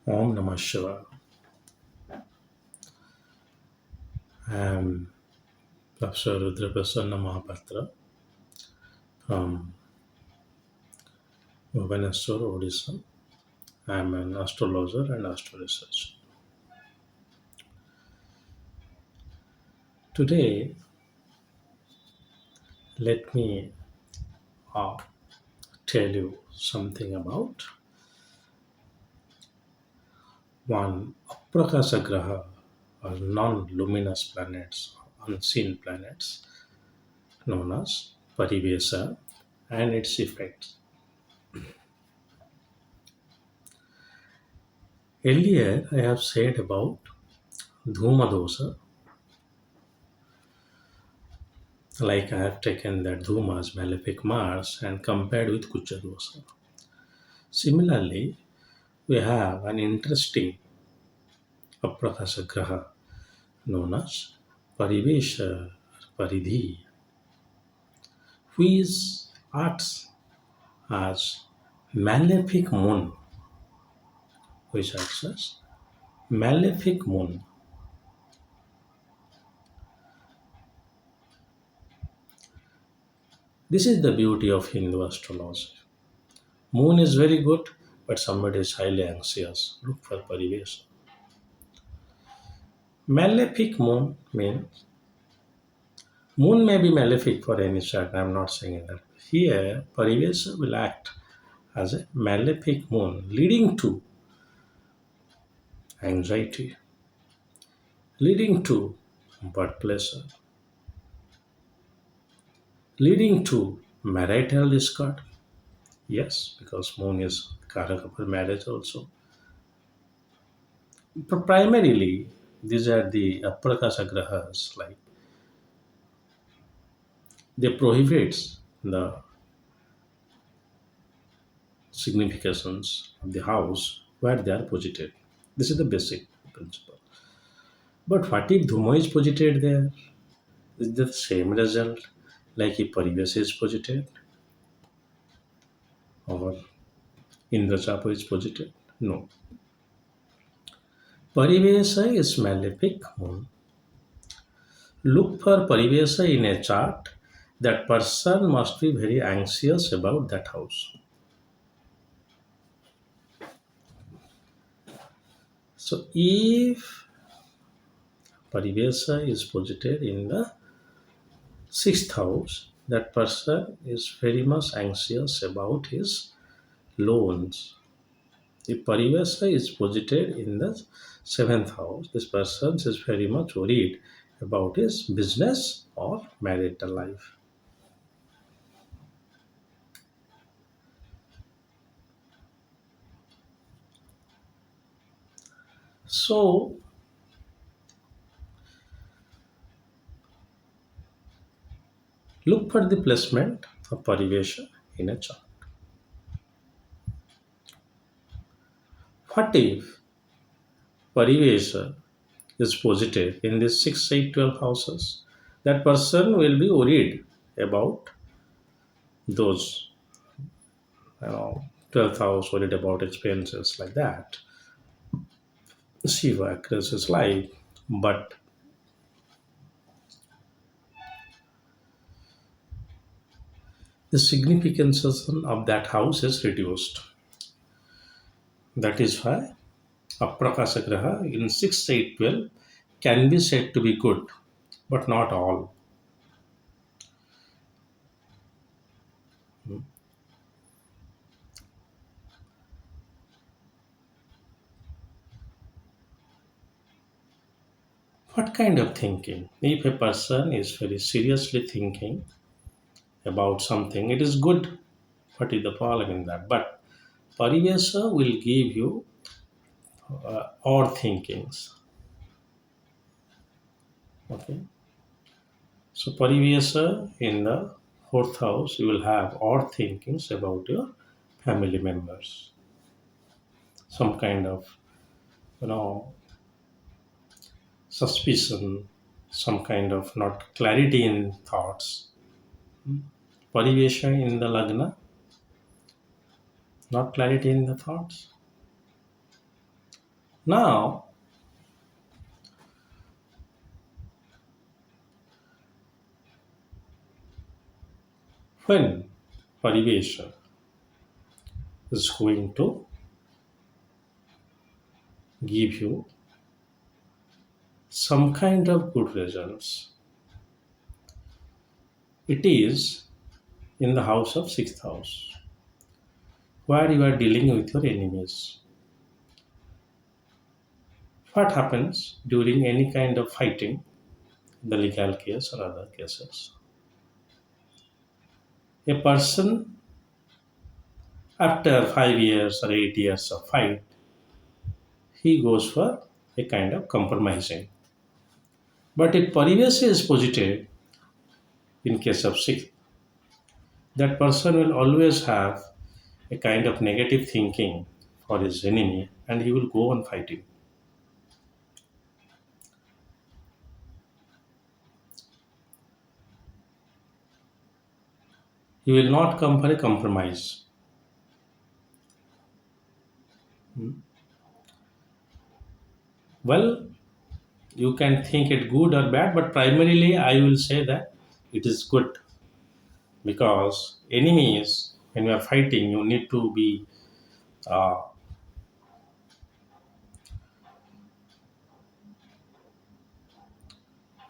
Om Namah Shivaya. I am Professor rudramohapatra from Bhubaneswar, Odisha. I am an astrologer and astro researcher. Today, let me uh, tell you something about one Aprakasa Graha or non-luminous planets, unseen planets known as Parivesha and its effects. Earlier, I have said about Dhuma dosa. Like I have taken that Dhuma's Malefic Mars and compared with Kucha dosa. Similarly, we have an interesting Aprakasa Graha known as Parivesha or Paridhi, which acts as Malefic Moon, which acts as Malefic Moon. This is the beauty of Hindu astrology. Moon is very good, but somebody is highly anxious. Look for Parivesha. Malefic Moon means Moon may be malefic for any chart, I'm not saying that. Here, Parivesha will act as a malefic moon, leading to anxiety, leading to blood pleasure, leading to marital discord. Yes, because moon is Karaka for marriage also. But primarily, these are the Aprakasa Grahas, like they prohibits the significations of the house where they are posited. This is the basic principle. But what if Dhuma is posited there? Is the same result like if Parivesha is posited or Indrachapa is posited? No. Parivesha is malefic moon. Look for Parivesha in a chart. That person must be very anxious about that house. So if Parivesha is posited in the sixth house, that person is very much anxious about his loans. If Parivesha is posited in the seventh house, this person is very much worried about his business or marital life. So, look for the placement of Parivesha in a chart. What if Parivesha is posited in the 6, 8, 12 houses? That person will be worried about those, 12th house, worried about expenses like that. Shiva across his life, but the significance of that house is reduced. That is why Aprakasa Graha in 6, 8, 12 can be said to be good, but not all. What kind of thinking? If a person is very seriously thinking about something, it is good. What is the problem in that? But Parivesa will give you odd thinkings. Okay. So Parivesa in the fourth house, you will have odd thinkings about your family members. Some kind of, you know, suspicion, some kind of not clarity in thoughts. Parivesha in the Lagna, not clarity in the thoughts. Now, when Parivesha is going to give you some kind of good results, it is in the house of sixth house, where you are dealing with your enemies. What happens during any kind of fighting, the legal case or other cases? A person, after 5 years or 8 years of fight, he goes for a kind of compromising. But if Parivesha is positive, in case of sixth, that person will always have a kind of negative thinking for his enemy and he will go on fighting. He will not come for a compromise. Well, you can think it good or bad, but primarily I will say that it is good because enemies, when you are fighting, you need to be uh,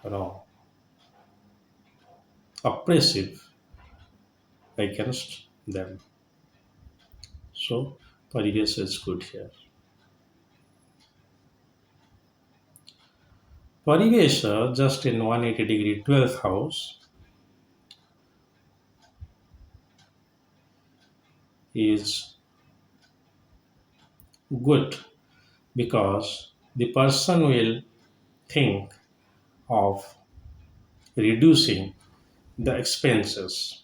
you know oppressive against them. So Parives is good here. Parivesha just in 180-degree 12th house is good because the person will think of reducing the expenses.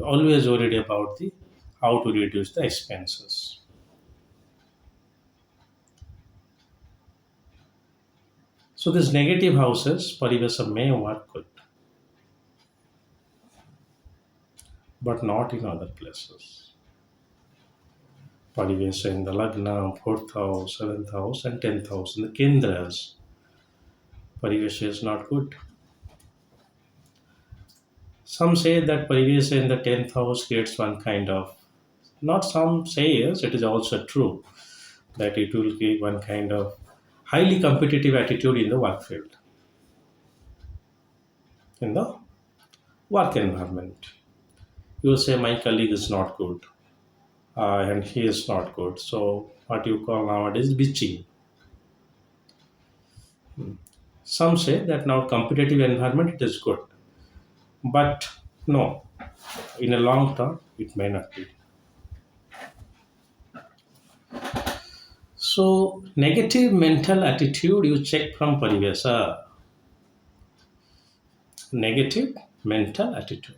Always worried about the how to reduce the expenses. So these negative houses, Parivesha may work good, but not in other places. Parivesha in the Lagna, 4th house, 7th house, and 10th house. In the Kendras, Parivesha is not good. Some say that Parivesha in the 10th house creates one kind of, not some say yes, it is also true that it will give one kind of highly competitive attitude in the work field, in the work environment. You say, my colleague is not good and he is not good. So, what you call nowadays bitching. Some say that now competitive environment it is good, but no, in a long term it may not be. So, negative mental attitude you check from Parivesa. Negative mental attitude.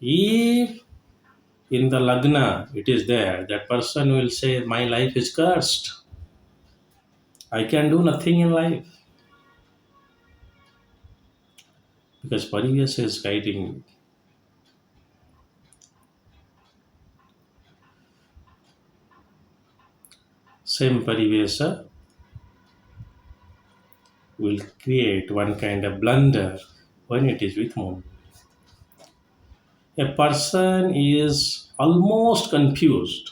If in the Lagna it is there, that person will say, my life is cursed. I can do nothing in life because Parivesa is guiding. Same Parivesa will create one kind of blunder when it is with moon. A person is almost confused.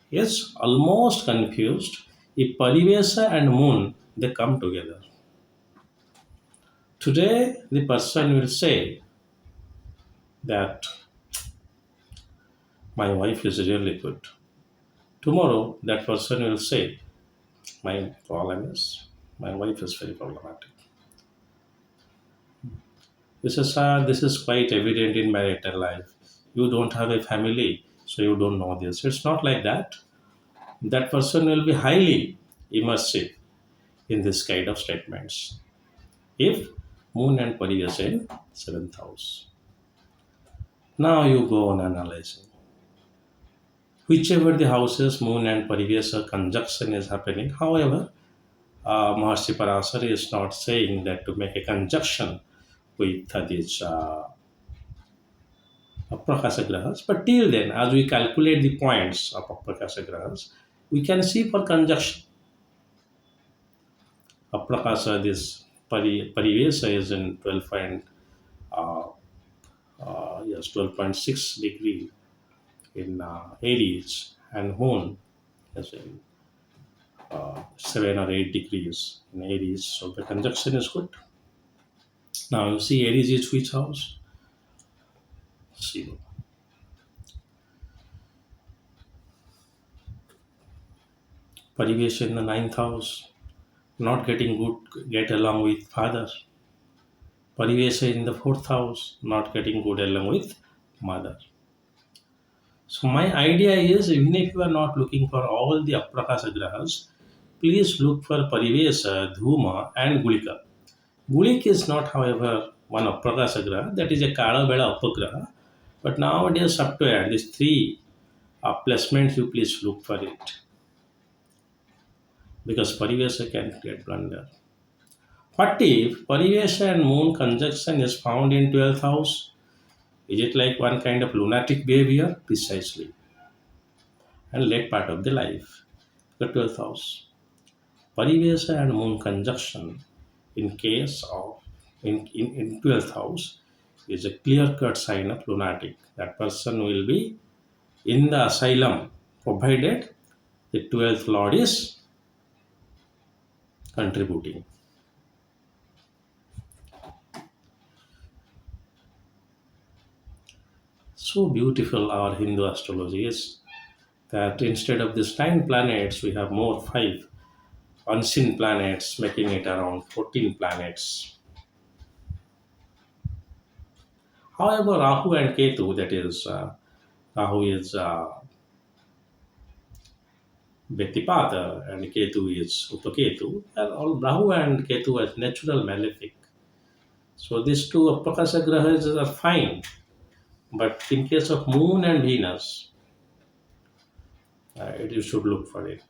Yes, almost confused. If Parivesa and moon they come together. Today the person will say that my wife is really good. Tomorrow that person will say my problem is my wife is very problematic. He says, sir, this is quite evident in marital life. You don't have a family, so you don't know this. It's not like that. That person will be highly immersive in this kind of statements. If Moon and Pari is in seventh house. Now you go on analyzing. Whichever the houses, Moon and Parivesa conjunction is happening. However, Maharshi Parasar is not saying that to make a conjunction with this Aprakasha grahas. But till then, as we calculate the points of Aprakasha grahas, we can see for conjunction. Aprakasha, this Parivesha is in 12 point, uh, yes, 12.6 degree in Aries, and Moon is in 7 or 8 degrees in Aries. So the conjunction is good. Now you see Aries is which house? See, Parivesha in the ninth house, not getting good, get along with father. Parivesha in the fourth house, not getting good along with mother. So my idea is, even if you are not looking for all the Aprakasha grahas, please look for Parivesha, Dhuma and Gulika. Gulik is not, however, one Aprakasha graha, that is a Kala Bela Upagraha. But nowadays, up to add these three placements, you please look for it because Parivesha can get blunder. What if Parivesha and Moon conjunction is found in 12th house? Is it like one kind of lunatic behavior? Precisely. And late part of the life, the 12th house. Parivesha and Moon conjunction in case of in 12th house is a clear-cut sign of lunatic. That person will be in the asylum provided the 12th lord is contributing. So beautiful our Hindu astrology is that instead of these 9 planets, we have more 5 unseen planets, making it around 14 planets. However, Rahu and Ketu, that is, Rahu is Betipata and Ketu is Upaketu, and all Rahu and Ketu are natural malefic. So these two Apakasha grahas are fine, but in case of Moon and Venus, you should look for it.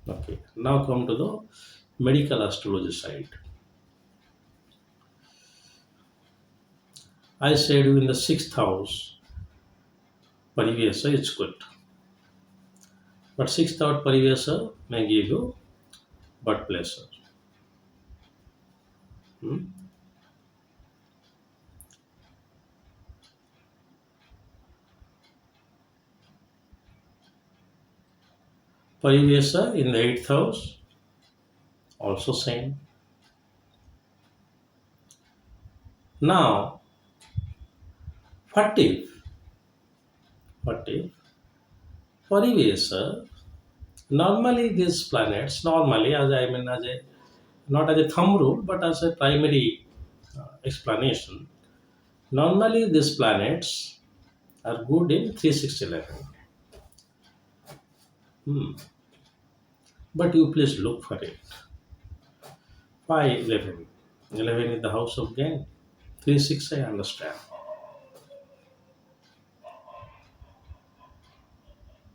Okay, now come to the medical astrology side. I said you in the sixth house, Parivesa it's good. But sixth house Parivesa may give you birth pleasure. Hmm? Parivesa in the eighth house, also same. Now, what if, what if Parivesa, normally these planets, normally as I mean as a, not as a thumb rule, but as a primary explanation, normally these planets are good in 360 level. Hmm. But you please look for it. Why 11? 11 is the house of gain. 3 6 I understand.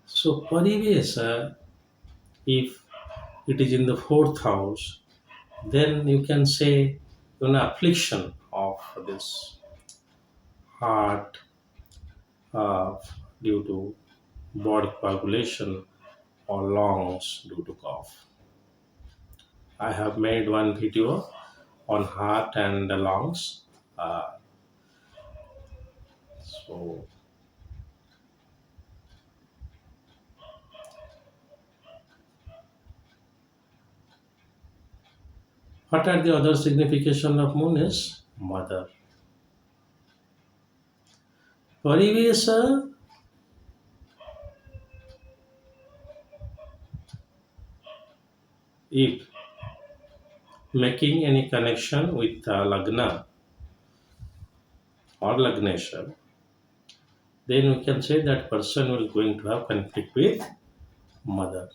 So Parivesa, if it is in the fourth house, then you can say affliction of this heart uh, due to body coagulation or lungs due to cough. I have made one video on heart and the lungs. Uh, so, what are the other signification of moon is mother. Parivesa, if making any connection with lagna or lagnesha, then we can say that person will going to have conflict with mother.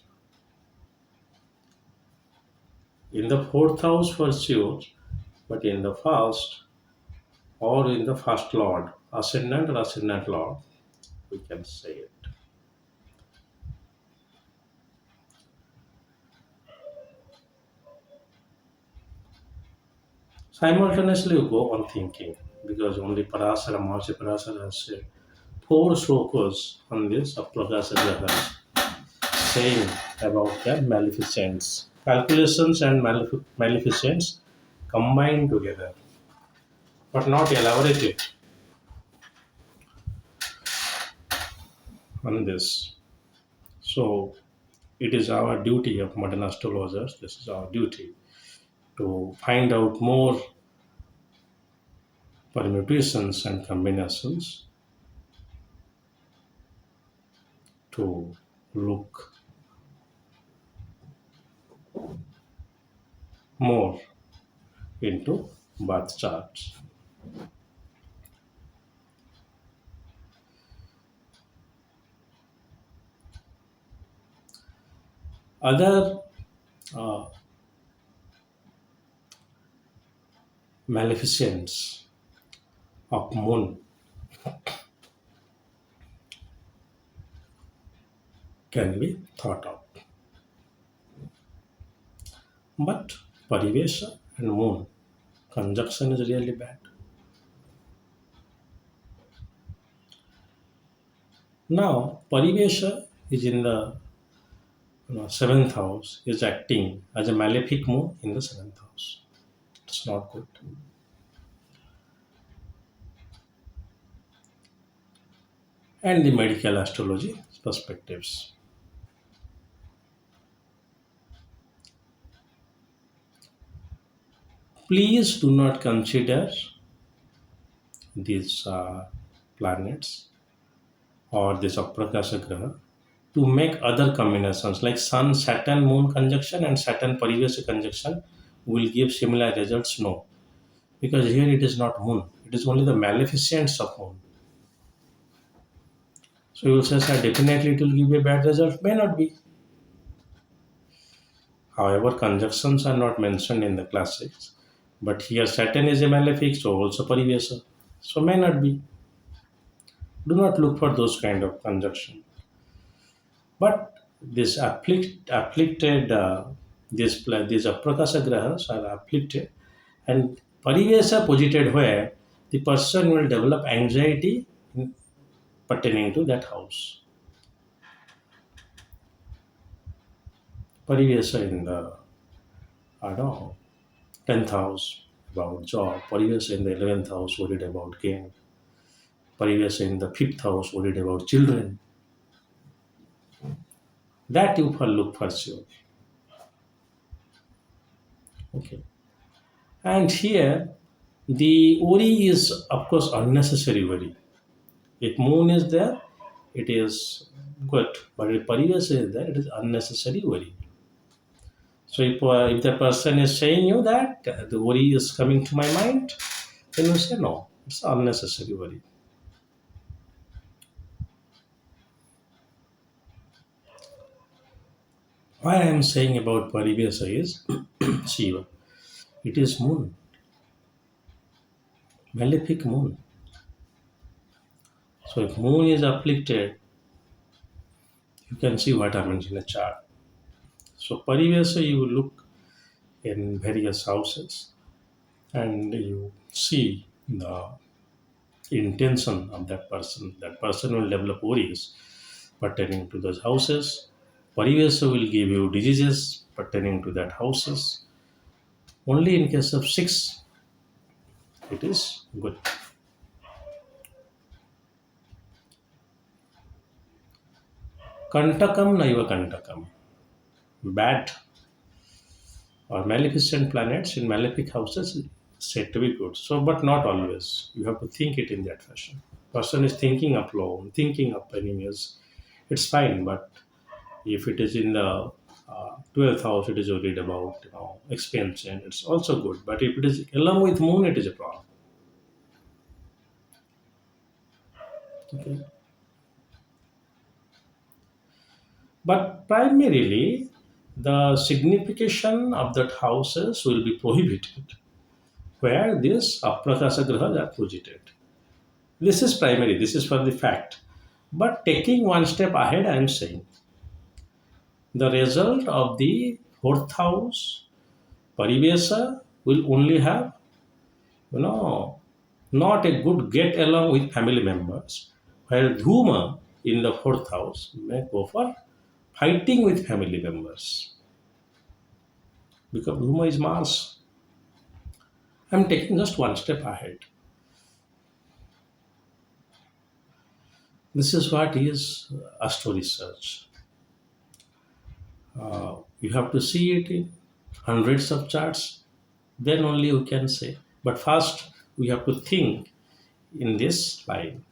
In the fourth house for sure, but in the first or in the first lord, ascendant or ascendant lord, we can say it. Simultaneously, you go on thinking because only Parasara, Mahasi Parasara has four shlokas on this Aprakasa Grahas saying about the maleficence. Calculations and maleficence combined together, but not elaborated on this. So, it is our duty of modern astrologers, this is our duty to find out more permutations and combinations to look more into birth charts. Other uh, maleficence of moon can be thought of. But Parivesha and moon conjunction is really bad. Now, Parivesha is in the seventh house, is acting as a malefic moon in the seventh house. It's not good. And the medical astrology perspectives. Please do not consider these planets or this Aprakasha Graha to make other combinations like Sun, Saturn, Moon conjunction and Saturn Parivesha conjunction will give similar results. No, because here it is not Moon, it is only the maleficence of Moon. So you will say, sir, definitely it will give a bad result. May not be. However, conjunctions are not mentioned in the classics. But here Saturn is a malefic, so also Parivesha. So may not be. Do not look for those kind of conjunction. But this afflicted, these aprakasha grahas are afflicted, and parivesa posited where the person will develop anxiety pertaining to that house. Parivesa in the I don't know 10th house about job. Parivesa in the 11th house worried about gain. Parivesa in the 5th house worried about children. That you will look for sure. Okay. And here the worry is of course unnecessary worry. If moon is there, it is good. But if Parivas is there, it is unnecessary worry. So if the person is saying you that the worry is coming to my mind, then you say no, it's unnecessary worry. Why I am saying about Parivasa is Shiva. It is moon, malefic moon. So if moon is afflicted, you can see what happens in a chart. So Parivasa, you will look in various houses and you see the intention of that person. That person will develop worries pertaining to those houses. Parivesa will give you diseases pertaining to that houses. Only in case of six, it is good. Kantakam naiva kantakam. Bad or maleficent planets in malefic houses is said to be good. So, but not always. You have to think it in that fashion. Person is thinking of loan, thinking of enemies. It's fine, but if it is in the 12th house, it is worried about expansion. It's also good. But if it is along with moon, it is a problem. Okay. But primarily, the signification of that houses will be prohibited where this aprakasa grahas are posited. This is primary. This is for the fact. But taking one step ahead, I am saying the result of the fourth house parivesa will only have you know, not a good get along with family members, while Dhuma in the fourth house may go for fighting with family members because Dhuma is Mars. I'm taking just one step ahead. This is what is astro research. You have to see it in hundreds of charts, then only you can say. But first, we have to think in this line.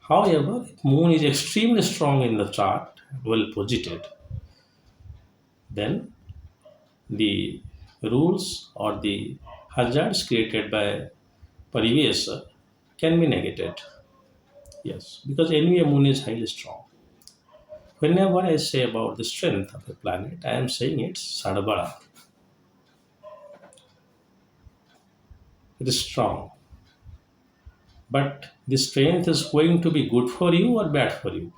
However, if Moon is extremely strong in the chart, well posited, then the rules or the hazards created by Parivesha can be negated. Yes, because anyway, Moon is highly strong. Whenever I say about the strength of a planet, I am saying it's Sadabara. It is strong. But the strength is going to be good for you or bad for you.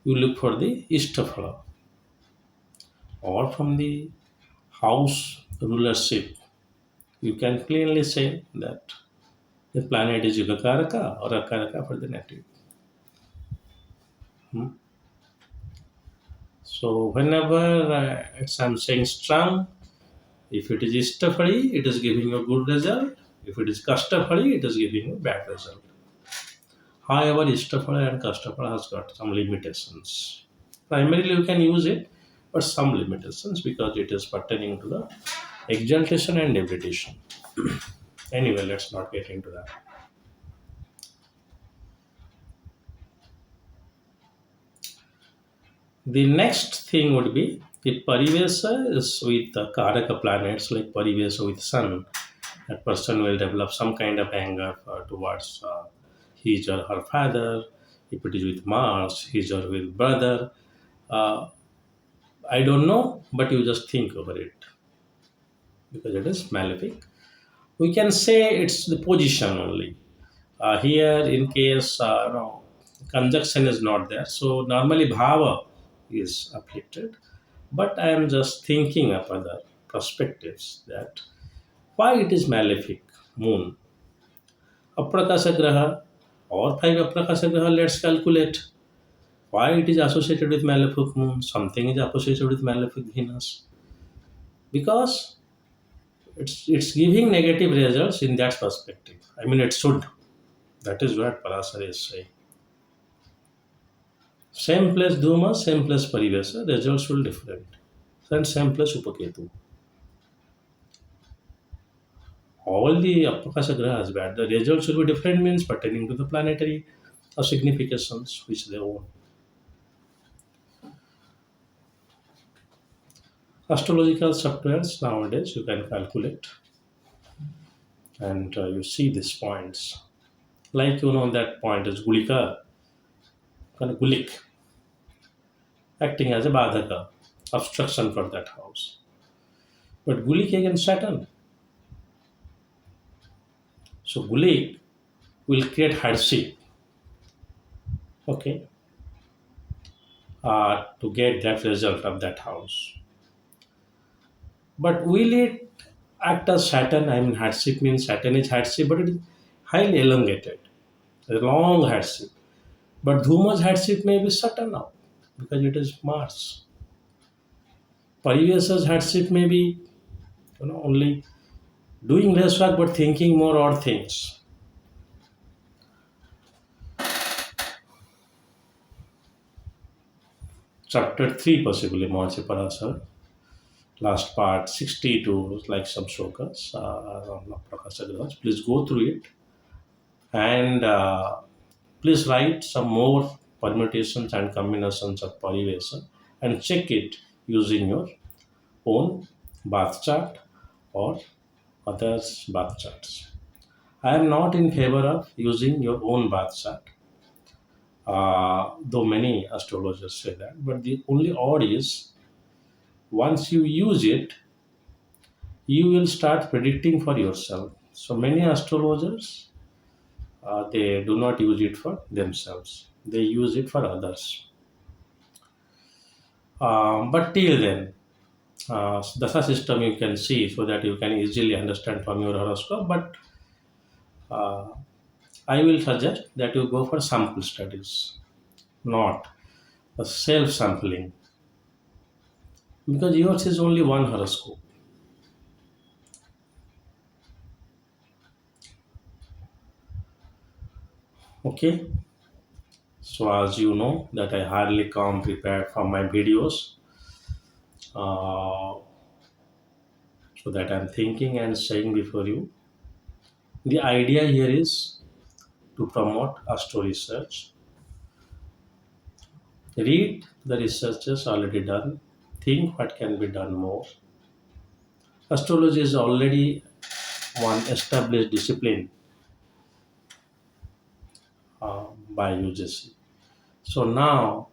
You look for the Ishtaphala or from the house rulership. You can clearly say that the planet is Yugakaraka or Akaraka for the native. Hmm. So whenever I'm saying strong, if it is Ishtapali, it is giving you a good result. If it is Kastapali, it is giving you a bad result. However, Ishtapala and Kastapala has got some limitations. Primarily, you can use it, but some limitations because it is pertaining to the exaltation and debilitation. Anyway, let's not get into that. The next thing would be if Parivesha is with the Karaka planets like Parivesha with Sun, that person will develop some kind of anger towards his or her father. If it is with Mars, his or her brother. Uh, I don't know, but you just think over it because it is malefic. We can say it's the position only. Here, in case no, conjunction is not there, so normally bhava is afflicted. But I am just thinking of other perspectives that why it is malefic moon. Aprakasha graha or five aprakasha graha, let's calculate why it is associated with malefic moon. Something is associated with malefic Venus because it's giving negative results in that perspective. I mean, it should. That is what Parasara is saying. Same place Dhuma, same place Parivesa, results will different. And same place Upaketu. All the Apakasha grahas, but the results will be different means pertaining to the planetary significations which they own. Astrological softwares nowadays you can calculate and you see these points. Like you know that point is Gulika, kind of Gulik, acting as a Badhaka, obstruction for that house. But Gulik against Saturn. So Gulik will create hardship, okay, to get that result of that house. But will it act as Saturn? I mean, hardship means Saturn is hardship, but it is highly elongated, a long hardship. But Dhuma's hardship may be Saturn now because it is Mars. Parivesha's hardship may be only doing less work but thinking more odd things. Chapter 3 possibly Mahache Parasar. Last part 62 like some shlokas on Prakasha Grahas. Please go through it and please write some more permutations and combinations of Parivesha and check it using your own bath chart or others' bath charts. I am not in favor of using your own bath chart, though many astrologers say that. But the only odd is once you use it, you will start predicting for yourself. So many astrologers they do not use it for themselves; they use it for others. But till then, dasa system you can see so that you can easily understand from your horoscope. But uh, I will suggest that you go for sample studies, not a self sampling, because yours is only one horoscope. Okay, so as you know that I hardly come prepared for my videos, uh, so that I'm thinking and saying before you. The idea here is to promote astro research. Read the researches already done. Think what can be done more. Astrology is already one established discipline by UGC. So now,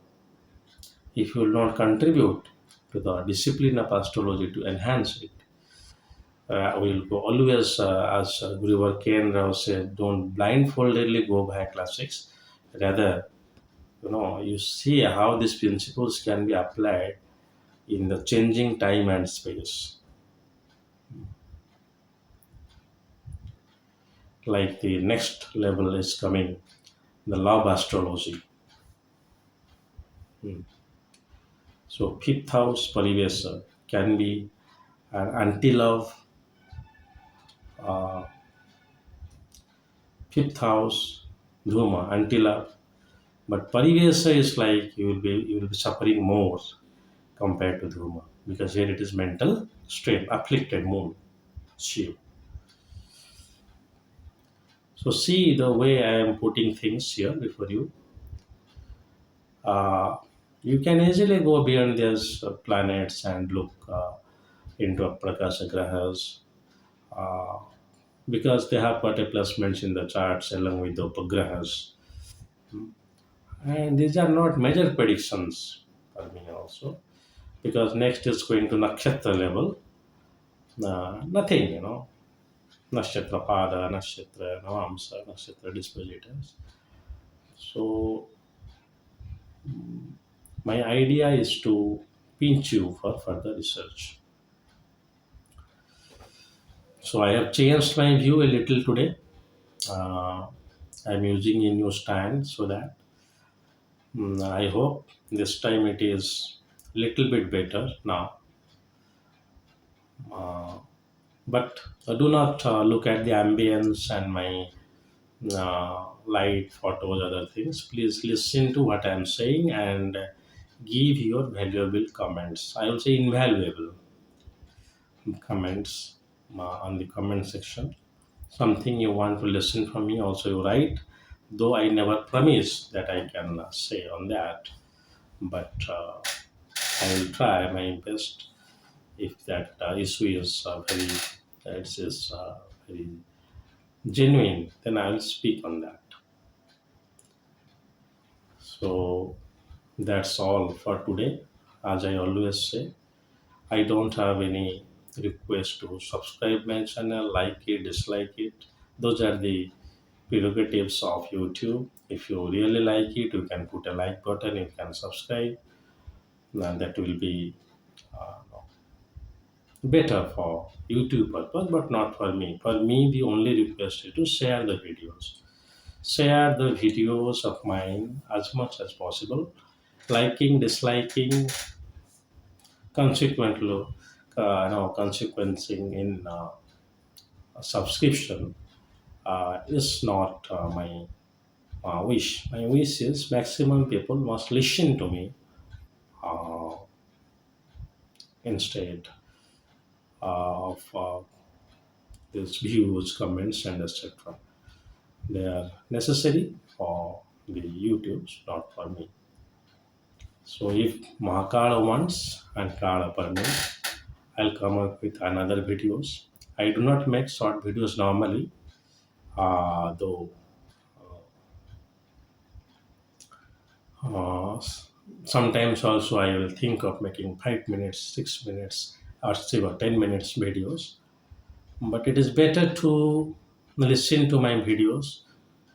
if you will not contribute to the discipline of astrology to enhance it, we will go always, as Guru Ken Rao said, don't blindfoldedly go by classics. Rather, you see how these principles can be applied in the changing time and space. Like the next level is coming, the love astrology. Hmm. So fifth house Parivesha can be an anti-love, uh, fifth house Dhuma, anti-love. But Parivesha is like you will be suffering more compared to Dhuma because here it is mental strain, afflicted moon, Shiv. So see the way I am putting things here before you. Uh, you can easily go beyond these planets and look into Prakasha Grahas uh, because they have got a placements in the charts along with the Upagrahas. And these are not major predictions for me also because next is going to Nakshatra level. Nothing, Nakshatra Pada, Nakshatra Navamsa, Nakshatra Dispositors. So my idea is to pinch you for further research. So I have changed my view a little today. Uh, I'm using a new stand so that I hope this time it is little bit better now. Uh, but do not look at the ambience and my light photos, other things. Please listen to what I'm saying and give your valuable comments. I will say invaluable comments on the comment section. Something you want to listen from me, also you write. Though I never promise that I can say on that, but I will try my best. If that issue is it is very genuine, then I will speak on that. So that's all for today. As I always say, I don't have any request to subscribe my channel, like it, dislike it. Those are the prerogatives of YouTube. If you really like it, you can put a like button, you can subscribe, and that will be better for YouTube purpose, but not for me. For me, the only request is to share the videos. Share the videos of mine as much as possible. Liking, disliking, consequently, consequencing in a subscription is not my wish. My wish is maximum people must listen to me uh, instead of these views, comments, and etc. They are necessary for the YouTubes, not for me. So if Mahakala wants and Kala permits, I'll come up with another videos. I do not make short videos normally, though sometimes also I will think of making 5 minutes, 6 minutes, or 10 minutes videos. But it is better to listen to my videos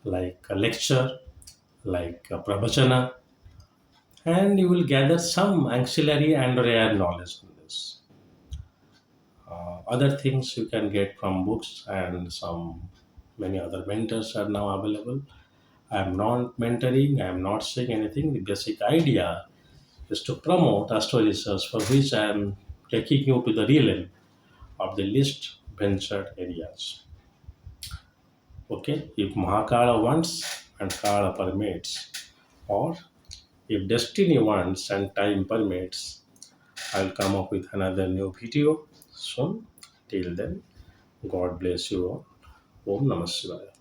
like a lecture, like a pravachana, and you will gather some ancillary and rare knowledge on this. Other things you can get from books, and some many other mentors are now available. I am not mentoring, I am not saying anything. The basic idea is to promote astro research, for which I am taking you to the realm of the least ventured areas. Okay, if Mahakala wants and Kala permits, or if destiny wants and time permits, I'll come up with another new video soon. Till then, God bless you all. Om Namah Shivaya.